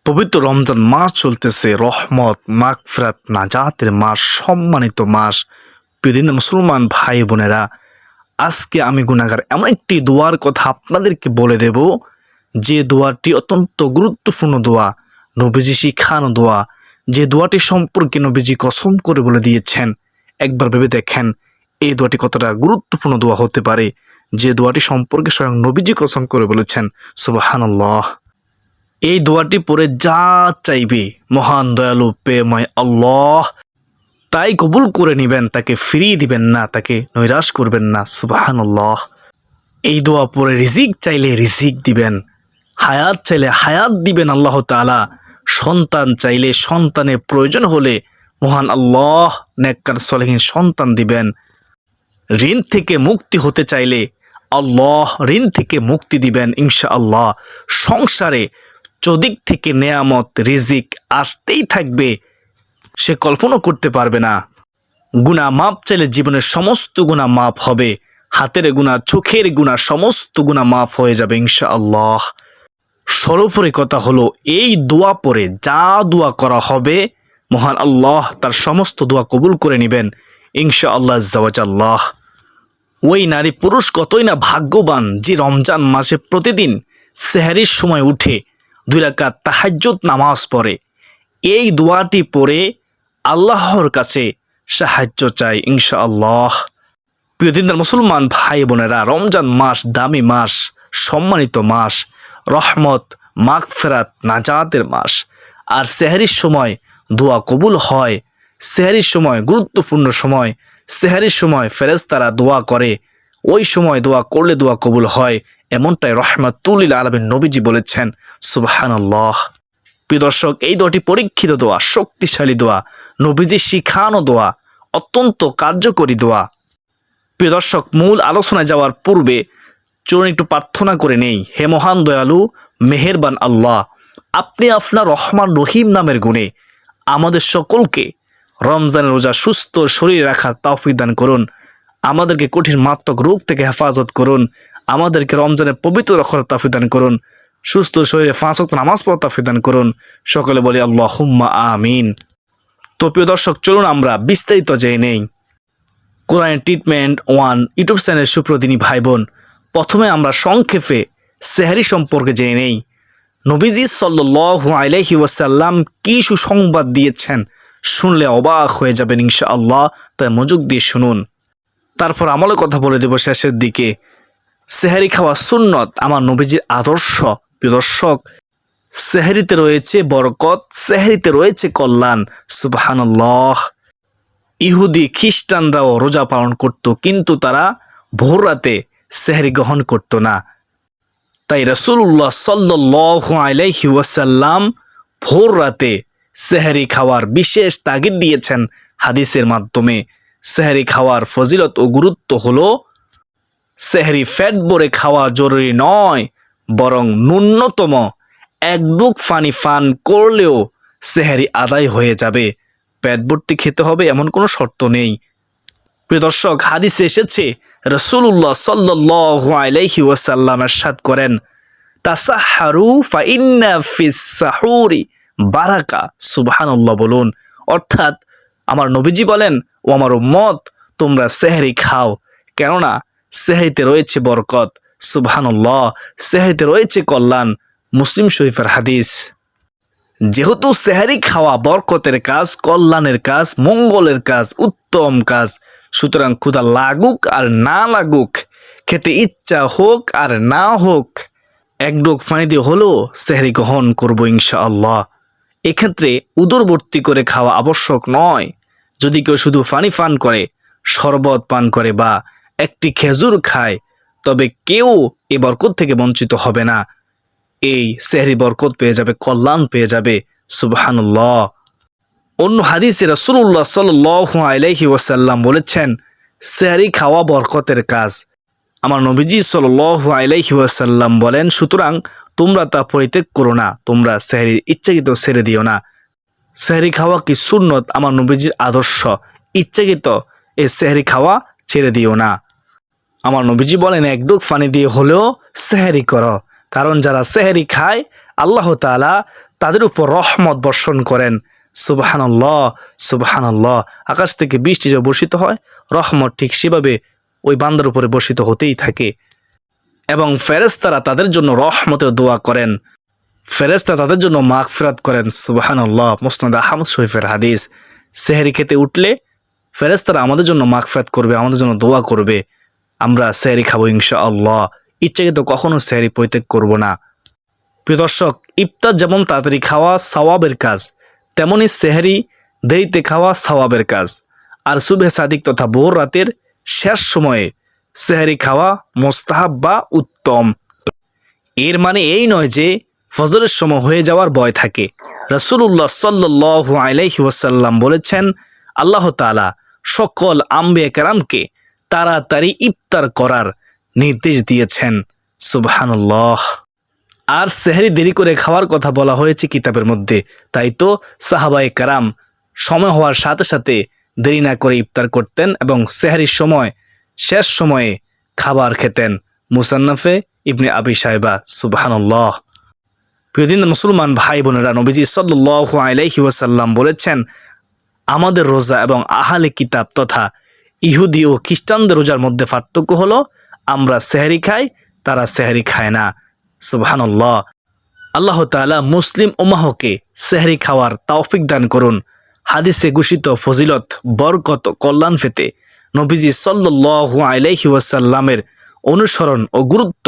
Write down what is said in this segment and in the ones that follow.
পবিত্র রমজান মাস চলতেছে, রহমত, মাগফিরাত, নাজাতের মাস, সম্মানিত মাস। প্রিয় মুসলমান ভাই বোনেরা, আজকে আমি গুনাহগার এমন একটি দোয়ার কথা আপনাদেরকে বলে দেব, যে দোয়াটি অত্যন্ত গুরুত্বপূর্ণ দোয়া, নবীজি শিখানো দোয়া, যে দোয়াটি সম্পর্কে নবীজি কসম করে বলে দিয়েছেন। একবার ভেবে দেখেন এই দোয়াটি কতটা গুরুত্বপূর্ণ দোয়া হতে পারে, যে দোয়াটি সম্পর্কে স্বয়ং নবীজি কসম করে বলেছেন। সুবহানাল্লাহ। এই দোয়াটি পড়ে যা চাইবে মহান দয়ালু প্রেমময় আল্লাহ তাই কবুল করে নেবেন, তাকে ফিরিয়ে দিবেন না, তাকে নৈরাশ করবেন না। সুবহানাল্লাহ। এই দোয়া পড়ে রিজিক চাইলে রিজিক দিবেন, হায়াত চাইলে হায়াত দিবেন আল্লাহ তাআলা, সন্তান চাইলে সন্তানের প্রয়োজন হলে মহান আল্লাহ নেককার সলেহীন সন্তান দিবেন। ঋণ থেকে মুক্তি হতে চাইলে আল্লাহ ঋণ থেকে মুক্তি দিবেন ইনশাআল্লাহ। সংসারে চদিক থেকে নেয়ামত রিজিক আসতেই থাকবে, সে কল্পনা করতে পারবে না। গুনাহ মাপ চাইলে জীবনের সমস্ত গুনাহ মাপ হবে, হাতের গুনাহ, চোখের গুনাহ, সমস্ত গুনাহ মাপ হয়ে যাবে ইনশাআল্লাহ। সর্বোপরি কথা হলো, এই দোয়া পড়ে যা দোয়া করা হবে মহান আল্লাহ তার সমস্ত দোয়া কবুল করে নেবেন ইনশাআল্লাহ আজ্জাওয়াজাল্লাহ। ওই নারী পুরুষ কতই না ভাগ্যবান, যে রমজান মাসে প্রতিদিন সেহরির সময় উঠে 2 রাকাত তাহাজ্জুদ নামাজ পড়ে, এই দোয়াটি পড়ে আল্লাহর কাছে সাহায্য চাই ইনশাআল্লাহ। প্রিয় দিনদার মুসলমান ভাই বোনেরা, রমজান মাস দামি মাস, সম্মানিত মাস, রহমত, মাগফিরাত, নাজাতের মাস। আর সেহরির সময় দোয়া কবুল হয়, সেহরির সময় গুরুত্বপূর্ণ সময়, সেহরির সময় ফেরেশতারা দোয়া করে, ওই সময় দোয়া করলে দোয়া কবুল হয়, এমনটাই রহমাতুল লিল আলামিন নবীজি বলেছেন। সুবহানাল্লাহ। প্রিয় দর্শক, এই দোয়াটি পরীক্ষিত দোয়া, শক্তিশালী দোয়া, নবীজি শিখানো দোয়া, অত্যন্ত কার্যকরী দোয়া। প্রিয় দর্শক, মূল আলোচনায় যাওয়ার পূর্বে চলুন একটু প্রার্থনা করে নেই। হে মহান দয়ালু মেহেরবান আল্লাহ, আপনি আপনার রহমান রহিম নামের গুণে আমাদের সকলকে রমজানের রোজা সুস্থ শরীর রাখার তৌফিক দান করুন, আমাদেরকে কঠিন মারাত্মক রোগ থেকে হেফাজত করুন, আমাদেরকে রমজানের পবিত্র রাখার তৌফিক দান করুন, সুস্থ শরীরে 5 ওয়াক্ত নামাজ পড়ার তৌফিক দান করুন। সকলে বলি আল্লাহুম্মা আমিন। তো প্রিয় দর্শক, চলুন আমরা বিস্তারিত জেনে নেই। কোরআন ট্রিটমেন্ট 1 ইউটিউব চ্যানেল সুপ্রদিনী ভাই বোন, প্রথমে আমরা সংক্ষেপে সেহরি সম্পর্কে জেনে নেই। নবীজি সাল্লাল্লাহু আলাইহি ওয়াসাল্লাম কি সুসংবাদ দিয়েছেন, শুনলে অবাক হয়ে যাবেন ইনশাআল্লাহ, তাই মনোযোগ দিয়ে শুনুন। তারপর আমলের কথা বলে দেব শেষের দিকে। সেহরি খাওয়া সুন্নত, আমার নবীজির আদর্শ। প্রিয় দর্শক, সেহরিতে রয়েছে বরকত, সেহরিতে রয়েছে কল্যাণ। সুবহানাল্লাহ। ইহুদি খ্রিস্টানরাও রোজা পালন করত, কিন্তু তারা ভোর রাতে সেহরি গ্রহণ করত না। তাই রাসূলুল্লাহ সাল্লাল্লাহু আলাইহি ওয়াসাল্লাম ভোর রাতে সেহরি খাওয়ার বিশেষ তাগিদ দিয়েছেন হাদিসের মাধ্যমে। সেহরি খাওয়ার ফজিলত ও গুরুত্ব হলো, সেহরি পেট ভরে খাওয়া জরুরি নয়, বরং ন্যূনতম 1 ডুব পানি পান করলেও সেহরি আদায় হয়ে যাবে। পেট ভর্তি খেতে হবে এমন কোনো শর্ত নেই। প্রিয় দর্শক, হাদিসে এসেছে রাসূলুল্লাহ সাল্লাল্লাহু আলাইহি ওয়াসাল্লাম ইরশাদ করেন, তাসাহহারু ফা ইন্না ফিস সাহুরি বারাকা। সুবহানাল্লাহ বলুন। অর্থাৎ আমার নবীজি বলেন, ও আমার উম্মত, তোমরা সেহরি খাও, কেননা সেহরিতে রয়েছে বরকত। সুবহানাল্লাহ। সেহরিতে রয়েছে কল্যাণ। মুসলিম শরীফের হাদিস। যেহেতু সেহরি খাওয়া বরকতের কাজ, কল্যাণের কাজ, মঙ্গলের কাজ, উত্তম কাজ, সুতরাং ক্ষুধা লাগুক আর না লাগুক, খেতে ইচ্ছা হোক আর না হোক, 1 ডুব পানি দিয়ে হলেও সেহরি গ্রহণ করবো ইনশাআল্লাহ। এক্ষেত্রে উদরবর্তী করে খাওয়া আবশ্যক নয়। যদি কেউ শুধু পানি পান করে, শরবত পান করে বা একটি খেজুর খায়, তবে কেউ এই বরকত থেকে বঞ্চিত হবে না। এই সেহরি বরকত পেয়ে যাবে, কল্যাণ পেয়ে যাবে। সুবহানাল্লাহ। অন্য হাদিসে রাসূলুল্লাহ সাল্লাল্লাহু আলাইহি ওয়াসাল্লাম বলেছেন, সেহরি খাওয়া বরকতের কাজ। আমার নবীজি সাল্লাল্লাহু আলাইহি ওয়াসাল্লাম বলেন, সুতরাং তোমরা তা পরিত্যাগ করো না, তোমরা সেহরি ইচ্ছাকৃত ছেড়ে দিও না। সেহরি খাওয়া কি সুন্নত, আমার নবীজির আদর্শ। ইচ্ছাকৃত এই সেহরি খাওয়া ছেড়ে দিও না। আমার নবীজি বলেন, 1 ডুব পানি দিয়ে হলেও সেহরি করো, কারণ যারা সেহরি খায় আল্লাহ তাআলা তাদের উপর রহমত বর্ষণ করেন। সুবহানাল্লাহ, সুবহানাল্লাহ। আকাশ থেকে বৃষ্টি যে বর্ষিত হয়, রহমত ঠিক সেভাবে ওই বান্দার উপরে বর্ষিত হতেই থাকে। এবং ফেরেশতারা তাদের জন্য রহমতের দোয়া করেন, ফেরেশতা তাদের জন্য মাগফিরাত করেন। সুবহানাল্লাহ। মুসনাদ আহমদ শরীফের হাদিস। সেহরি খেতে উঠলে ফেরেশতারা আমাদের জন্য মাগফিরাত করবে, আমাদের জন্য দোয়া করবে। আমরা সেহরি খাবো ইনশাআল্লাহ। ইচ্ছাকৃত কখনো সেহরি পরিত্যাগ করব না। প্রিয় দর্শক, ইফতার যেমন তাড়াতাড়ি খাওয়া সওয়াবের কাজ, তেমনি সেহরি দেরিতে খাওয়া সওয়াবের কাজ। আর সুবহে সাদিক তথা ভোর রাতের শেষ সময়ে সেহরি খাওয়া মোস্তাহাব বা উত্তম। এর মানে এই নয় যে ফজরের সময় হয়ে যাওয়ার ভয় থাকে। রাসূলুল্লাহ সাল্লাল্লাহু আলাইহি ওয়াসাল্লাম বলেছেন, আল্লাহ তাআলা সকল আম্বিয়া কেরামকে তাড়াতাড়ি ইফতার করার নির্দেশ দিয়েছেন। সুবহানাল্লাহ। আর সেহরি দেরি করে খাওয়ার কথা বলা হয়েছে কিতাবের মধ্যে। তাই তো সাহাবায়ে কেরাম সময় হওয়ার সাথে সাথে দেরি না করে ইফতার করতেন এবং সেহরির সময় শেষ সময়ে খাবার খেতেন। মুসান্নাফে ইবনে আবি শাইবা। সুবহানাল্লাহ। প্রিয়দিন মুসলমান ভাই বোনেরা, নবীজি সাল্লাল্লাহু আলাইহি ওয়াসাল্লাম বলেছেন, আমাদের রোজা এবং আহলে কিতাব তথা ইহুদি ও খ্রিস্টানদের রোজার মধ্যে পার্থক্য হলো আমরা সেহরি খাই, তারা সেহরি খায় না। সুবহানাল্লাহ। আল্লাহ তাআলা মুসলিম উম্মাহকে সেহরি খাওয়ার তৌফিক দান করুন। হাদিসে ঘোষিত ফজিলত, বরকত, কল্যাণ পেতে নবীজি সাল্লাল্লাহু আলাইহি ওয়াসাল্লামের অনুসরণ ও গুরুত্ব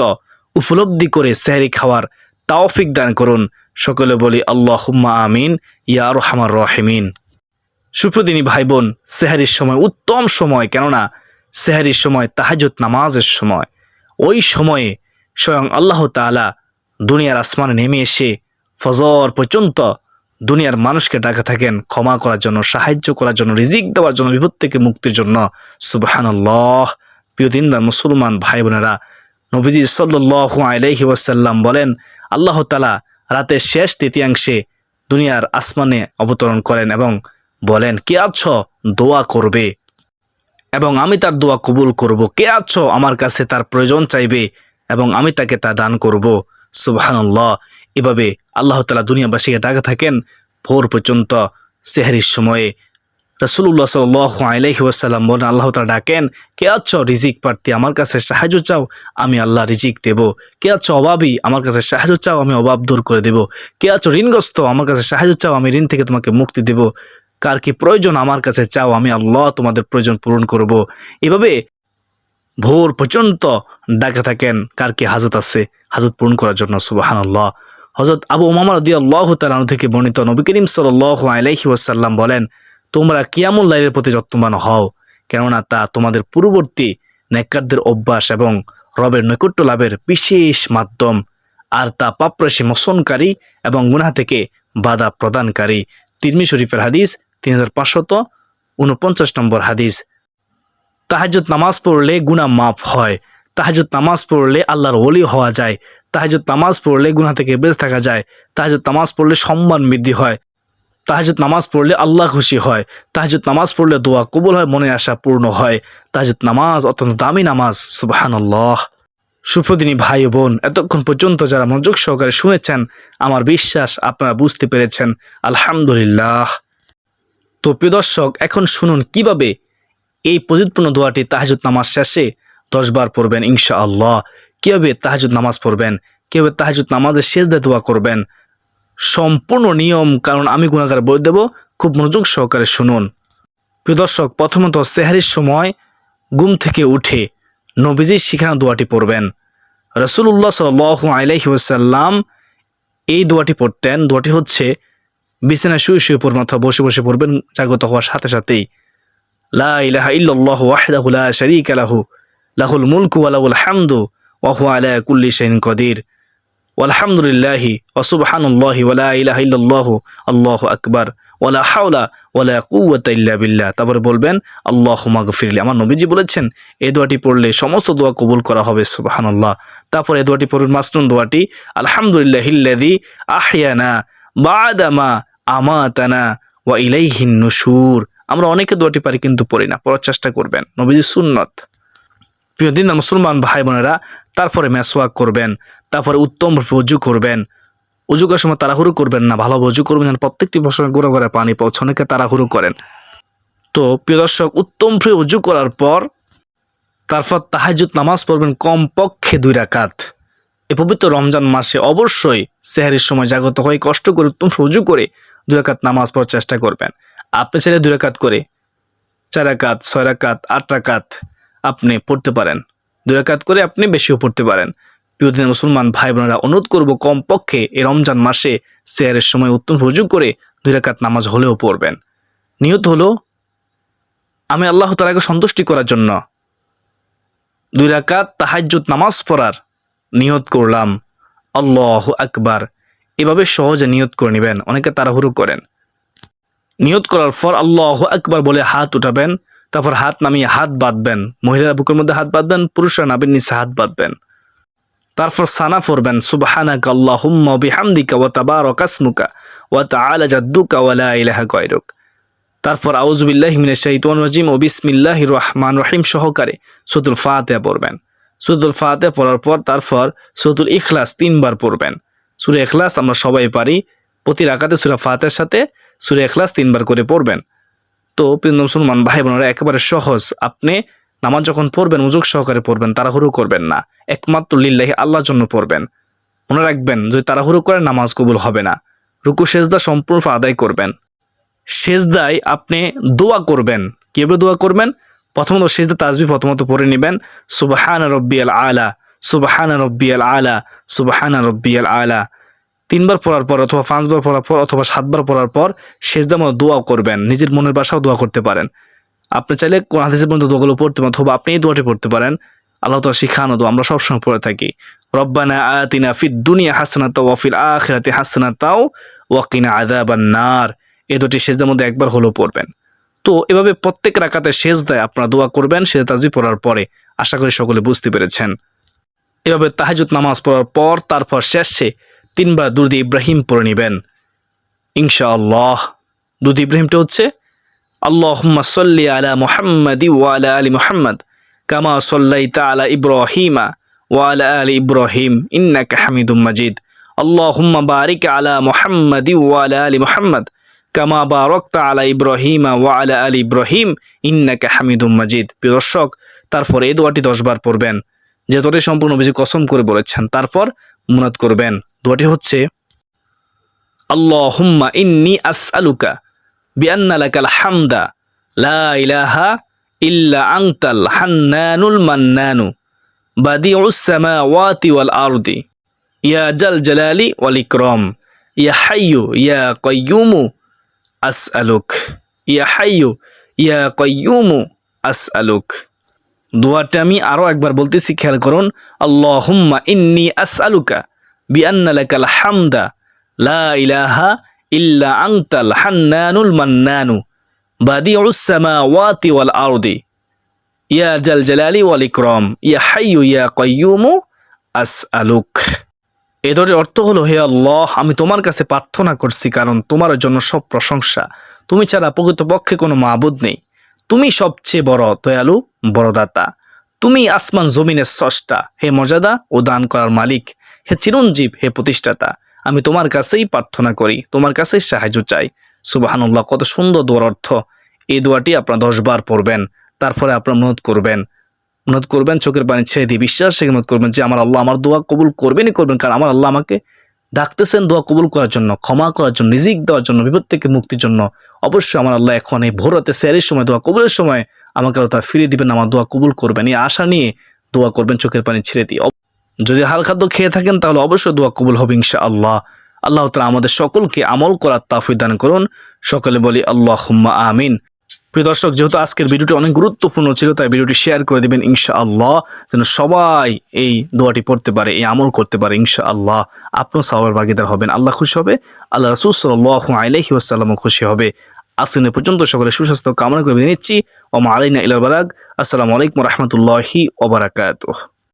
উপলব্ধি করে সেহরি খাওয়ার তৌফিক দান করুন। সকলে বলি আল্লাহুম্মা আমিন ইয়া আরহামার রাহিমিন। সুপ্রদিনী ভাই বোন, সেহরির সময় উত্তম সময়, কেননা সেহরির সময় তাহাজ্জুদ নামাজের সময়। ওই সময়ে স্বয়ং আল্লাহ তাআলা দুনিয়ার আসমানে নেমে এসে ফজর পর্যন্ত দুনিয়ার মানুষকে ডাকা থাকেন ক্ষমা করার জন্য, সাহায্য করার জন্য, রিজিক দেওয়ার জন্য, বিপদ থেকে মুক্তির জন্য। সুবহানাল্লাহ। প্রিয় দিনদার মুসলমান ভাই বোনেরা, নবীজি সাল্লাল্লাহু আলাইহি ওয়াসাল্লাম বলেন, আল্লাহ তাআলা রাতের শেষ তৃতীয়াংশে দুনিয়ার আসমানে অবতরণ করেন এবং বলেন, কে আছো দোয়া করবে এবং আমি তার দোয়া কবুল করব, কে আছো আমার কাছে তার প্রয়োজন চাইবে এবং আমি তাকে তা দান করব। সুবহানাল্লাহ। এভাবে আল্লাহ তাআলা দুনিয়াবাসীকে ডাকা থাকেন ভোর পর্যন্ত সেহরির সময়ে। রাসূলুল্লাহ সাল্লাল্লাহু আলাইহি ওয়াসাল্লাম বলেন, আল্লাহ তাআলা ডাকেন, কে আছো রিজিক প্রার্থী আমার কাছে সাহায্য চাও, আমি আল্লাহ রিজিক দেব। কে আছো অভাবী আমার কাছে সাহায্য চাও, আমি অভাব দূর করে দেব। কে আছো ঋণগ্রস্ত আমার কাছে সাহায্য চাও, আমি ঋণ থেকে তোমাকে মুক্তি দেব। কার কি প্রয়োজন আমার কাছে চাও, আমি আল্লাহ তোমাদের প্রয়োজন পূরণ করব। এভাবে ভোর পর্যন্ত ডাকে থাকেন কার কি হাজত আছে, হাজত পূরণ করার জন্য। সুবহানাল্লাহ। হযরত আবু উমামা রাদিয়াল্লাহু তাআলা আনহু থেকে বর্ণিত, নবী করিম সাল্লাল্লাহু আলাইহি ওয়াসাল্লাম বলেন, তোমরা কিয়ামুল লাইলের প্রতি যত্নবান হও, কেননা তা তোমাদের পূর্ববর্তী নেককারদের অভ্যাস এবং রবের নৈকট্য লাভের বিশেষ মাধ্যম, আর তা পাপরাশি মোচনকারী এবং গুনাহ থেকে বাধা প্রদানকারী। তিরমিজি শরীফের হাদিস 3549 নম্বর হাদিস। তাহাজ্জুদ নামাজ পড়লে গুনাহ মাফ হয়। তাহাজ্জুদ নামাজ পড়লে আল্লাহর ওলি হওয়া যায়। তাহাজ্জুদ নামাজ পড়লে গুনাহ থেকে বেঁচে থাকা যায়। তাহাজ্জুদ নামাজ পড়লে সম্মান বৃদ্ধি হয়। তাহাজ্জুদ নামাজ পড়লে আল্লাহ খুশি হয়। তাহাজ্জুদ নামাজ পড়লে দোয়া কবুল হয়, মনে আশা পূর্ণ হয়। তাহাজ্জুদ নামাজ অত্যন্ত দামি নামাজ। সুবহানাল্লাহ। সুপ্রদিনী ভাই ও বোন, এতক্ষণ পর্যন্ত যারা মনোযোগ সহকারে শুনেছেন, আমার বিশ্বাস আপনারা বুঝতে পেরেছেন। আলহামদুলিল্লাহ। তো প্রিয় দর্শক, এখন শুনুন কিভাবে এই ফজিলতপূর্ণ দোয়াটি তাহাজ্জুদ নামাজ শেষে 10 বার পড়বেন ইনশাআল্লাহ। কিভাবে তাহাজ্জুদ নামাজ পড়বেন, কিভাবে তাহাজ্জুদ নামাজের সেজদায় দোয়া করবেন, সম্পূর্ণ নিয়ম কারণ আমি গুনাহগার বলে দেব, খুব মনোযোগ সহকারে শুনুন। প্রিয় দর্শক, প্রথমত সেহরির সময় ঘুম থেকে উঠে নবীজির শিখানো দোয়াটি পড়বেন। রাসূলুল্লাহ সাল্লাল্লাহু আলাইহি ওয়াসাল্লাম এই দোয়াটি পড়তেন। দোয়াটি হচ্ছে বিছানায় শুয়ে শুয়ে পড়বেন অথবা বসে বসে পড়বেন জাগ্রত হওয়ার সাথে সাথেই। লা ইলাহা ইল্লাল্লাহু ওয়াহদাহু লা শারীকা লাহু লাহুল মুলকু ওয়া লাহুল হামদু ওয়া হুয়া আলা কুল্লি শাইইন কাদির ওয়ালহামদুলিল্লাহি ওয়া সুবহানাল্লাহি ওয়া লা ইলাহা ইল্লাল্লাহু আল্লাহু আকবার ওয়া লা হাওলা ওয়া লা কুওয়াতা ইল্লা বিল্লাহ। তারপরে বলবেন আল্লাহুম্মা গফিরলি। আমার নবীজি বলেছেন এই দোয়াটি পড়লে সমস্ত দোয়া কবুল করা হবে। সুবহানাল্লাহ। তারপরে এই দোয়াটি পড়ুন, মাসনুন দোয়াটি, আলহামদুলিল্লাহিল্লাযী আহইয়ানা বা'দা মা আমাতানা ওয়া ইলাইহিন নুশুর। আমরা অনেকে দোয়াটি পারি কিন্তু পড়ি না, পড়ার চেষ্টা করবেন, নবীজির সুন্নত। প্রিয় দিনদার মুসলমান ভাই বোনেরা, তারপরে মেসওয়াক করবেন, তারপরে উত্তম ওযু করবেন, উজু করার সময় তাড়াহুড়ো করবেন না, ভালোভাবে উজু করবেন যেন প্রত্যেকটি বছর গোড়া গোড়ায় পানি পৌঁছে, অনেকে তাড়াহুড়ো করেন। তো প্রিয় দর্শক, উত্তম ফ্রি উজু করার পর তারপর তাহাজ্জুদ নামাজ পড়বেন কমপক্ষে 2 রাকাত। এই পবিত্র রমজান মাসে অবশ্যই সেহরির সময় জাগ্রত হয়ে কষ্ট করে উত্তম উজু করে 2 রাকাত নামাজ পড়ার চেষ্টা করবেন। আপনি চাইলে 2 রাকাত করে 4 রাকাত, 6 রাকাত, 8 রাকাত আপনি পড়তে পারেন। 2 রাকাত করে আপনি বেশিও পড়তে পারেন। প্রিয় দিনের মুসলমান ভাই বোনেরা, অনুরোধ করব কমপক্ষে এই রমজান মাসে সেহরের সময় উত্তম উজু করে 2 রাকাত নামাজ হলেও পড়বেন। নিয়ত হলো আমি আল্লাহ তাআলাকে সন্তুষ্টি করার জন্য 2 রাকাত তাহাজ্জুদ নামাজ পড়ার নিয়ত করলাম, আল্লাহু আকবার। এভাবে সহজে নিয়ত করে নেবেন, অনেকে তাড়াহুড়ো করেন। নিয়ত করার পর আল্লাহু আকবার বলে হাত উঠাবেন, তারপর হাত নামিয়ে হাত বাঁধবেন। মহিলারা বুকের মধ্যে হাত বাঁধবেন, পুরুষরা নাভির নিচে হাত বাঁধবেন। তারপর সানা পড়বেন, সুবহানাকা আল্লাহুম্মা ওয়া বিহামদিকা ওয়া তাবারাকা ইসমুকা ওয়া তাআলা জাদ্দুকা ওয়া লা ইলাহা গায়রুক। তারপর আউযু বিল্লাহি মিনাশ শাইতানির রাজিম ও বিসমিল্লাহির রহমানির রহিম সহকারে সূরাতুল ফাতিহা পড়বেন। সূরাতুল ফাতিহা পড়ার পর তারপর সূরাতুল ইখলাস 3 বার পড়বেন। সূরা ইখলাস আমরা সবাই পারি, প্রতি রাকাতে সূরা ফাতিহার সাথে সূরা ইখলাস 3 বার করে পড়বেন। তো প্রিয় মুসলমান ভাই বোনেরা, একেবারে সহজ। আপনি নামাজ যখন পড়বেন মনোযোগ সহকারে পড়বেন, তাড়াহুড়ো করবেন না, একমাত্র লিল্লাহি আল্লাহর জন্য পড়বেন। মনে রাখবেন, যদি তাড়াহুড়ো করেন নামাজ কবুল হবে না। রুকু সেজদা সম্পূর্ণ আদায় করবেন। সেজদায় আপনি দোয়া করবেন। কিভাবে দোয়া করবেন? প্রথমত সেজদা তাসবিহ প্রথমত পড়ে নেবেন, সুবহানা রব্বিয়াল আলা, সুবহানা রব্বিয়াল আলা, সুবহানা রব্বিয়াল আলা। 3 বার পড়ার পর অথবা 5 বার পড়ার পর অথবা 7 বার পড়ার পর সেজদার মধ্যে দোয়া করবেন। নিজের মনের ভাষাও দোয়া করতে পারেন। আপনি চাইলে কোরআন হাদিসের মধ্যে দোয়াগুলো পড়তে পারেন, অথবা আপনি এই দোয়াটি পড়তে পারেন। আল্লাহ তাআলা শিখানো দোয়া আমরা সবসময় পড়ে থাকি, রব্বানা আতিনা ফিদ দুনিয়া হাসানাতাও ওয়া ফিল আখিরাতি হাসানাতাও ওয়া কিনা আযাবান নার। এই দুটি সেজদার মধ্যে একবার হলেও পড়বেন। তো এভাবে প্রত্যেক রাকাতে সেজদায় আপনারা দোয়া করবেন সেজদা তাসবিহ পড়ার পরে। আশা করি সকলে বুঝতে পেরেছেন। এভাবে তাহাজ্জুদ নামাজ পড়ার পর তারপর শেষে 3 বার দুরূদ ইব্রাহিম পড়ে নেবেন ইনশাআল্লাহ। দুরূদ ইব্রাহিমটা হচ্ছে আল্লাহুম্মা সাল্লি আলা মুহাম্মাদি ওয়া আলা আলি মুহাম্মাদ কামা সাল্লাইতা আলা ইব্রাহিমা ওয়া আলা আলি ইব্রাহিম ইন্নাকা হামিদুম মাজিদ। আল্লাহুম্মা বারিক আলা মুহাম্মাদি ওয়া আলা আলি মুহাম্মাদ কামা বারাকতা আলা ইব্রাহিমা ওয়া আলা আলি ইব্রাহিম ইন্নাকা হামিদুম মাজিদ। প্রিয় দর্শক, তারপর এই দোয়াটি 10 বার পড়বেন, যে দোয়াটি সম্পূর্ণ বেশি কসম করে বলেছেন। তারপর মুনাত করবেন। দোয়াটি হচ্ছে আল্লাহুম্মা ইন্নী আসআলুকা বিআন্না লাকাল হামদা লা ইলাহা ইল্লা আনতাল হান্নানুল মান্নানু বাদিউস সামাওয়াতি ওয়াল আরদি ইয়া জাল জালালি ওয়াল ইকরাম ইয়া হাইয়্যু ইয়া কাইয়্যুমু আসআলুক, ইয়া হাইয়্যু ইয়া কাইয়্যুমু আসআলুক। দোয়াটা আমি আরো একবার বলতেছি, খেয়াল করুন। আল্লাহুম্মা ইন্নী আসআলুকা বিআন্না লাকাল হামদা লা ইলাহা ইল্লা আনতাল হান্নানুল মান্নানু বাদিউস সামাওয়াতি ওয়াল আরদি ইয়া জাল জালালি ওয়াল ইকরাম ইয়া হাইয়্যু ইয়া কাইয়্যুমু আসআলুক। এর অর্থ হলো, হে আল্লাহ, আমি তোমার কাছে প্রার্থনা করছি, কারণ তোমার জন্য সব প্রশংসা। তুমি ছাড়া প্রকৃতপক্ষে কোনো মাবুদ নেই। তুমি সবচেয়ে বড় দয়ালু, বড় দাতা। তুমি আসমান জমিনের স্রষ্টা, হে মর্যাদা ও দান করার মালিক, হে চিরঞ্জীব, হে প্রতিষ্ঠাতা। আমি তোমার কাছেই প্রার্থনা করি, তোমার কাছেই সাহায্য চাই। সুবহানাল্লাহ, কত সুন্দর দোয়ার অর্থ। এই দোয়াটি আপনারা 10 বার পড়বেন। তারপরে আপনারা মুনাত করবেন চোখের পানি ছেড়ে দিয়ে, বিশ্বাস রেখে মুনাত করবেন যে আমার আল্লাহ আমার দোয়া কবুল করবেনই করবেন, কারণ আমার আল্লাহ আমাকে ডাকতেছেন দোয়া কবুল করার জন্য, ক্ষমা করার জন্য, রিজিক দেওয়ার জন্য, বিপদ থেকে মুক্তির জন্য। অবশ্যই আমার আল্লাহ এখন এই ভোর রাতে সেহরির সময় দোয়া কবুলের সময় আমাকে আল্লাহ তাআলা ফিরিয়ে দিবেন, আমার দোয়া কবুল করবেন। এই আশা নিয়ে দোয়া করবেন চোখের পানি ছেড়ে দিয়ে। যদি হাল খাদ্য খেয়ে থাকেন তাহলে অবশ্যই দোয়া কবুল হবে ইনশাআল্লাহ। আল্লাহ তাআলা আমাদের সকলকে আমল করার তৌফিক দান করুন। সকলে বলি আল্লাহুম্মা আমিন। প্রিয় দর্শক, যেহেতু আজকের ভিডিওটি অনেক গুরুত্বপূর্ণ ছিল, তাই ভিডিওটি শেয়ার করে দিবেন ইনশাআল্লাহ, যেন সবাই এই দোয়াটি পড়তে পারে, এই আমল করতে পারে ইনশাআল্লাহ। আপনিও সওয়াবের ভাগীদার হবেন, আল্লাহ খুশি হবে, আল্লাহ রাসূল সাল্লাল্লাহু আলাইহি ওয়াসাল্লামও খুশি হবে। আসুন এ পর্যন্ত সকলে সুস্বাস্থ্য কামনা করে বিদায় নিচ্ছি। ওয়া মা আলাইনা ইল্লাল বালাগ। আসসালামু আলাইকুম ওয়া রাহমাতুল্লাহি ওয়া বারাকাতুহু।